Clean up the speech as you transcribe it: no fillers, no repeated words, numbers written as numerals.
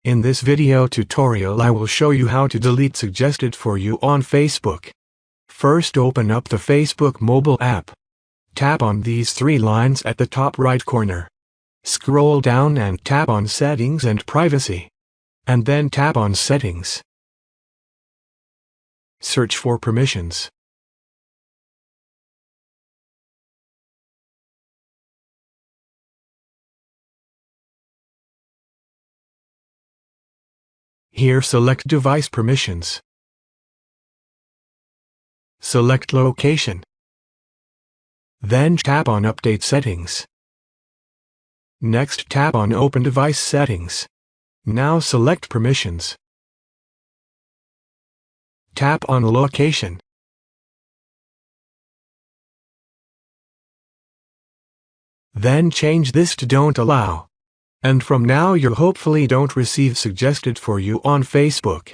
In this video tutorial I will show you how to delete suggested for you on Facebook. First, open up the Facebook mobile app. Tap on these three lines at the top right corner. Scroll down and tap on Settings and Privacy. And then tap on Settings. Search for Permissions. Here select Device Permissions. Select Location. Then tap on Update Settings. Next tap on Open Device Settings. Now select Permissions. Tap on Location. Then change this to Don't Allow. And from now you'll hopefully don't receive suggested for you on Facebook.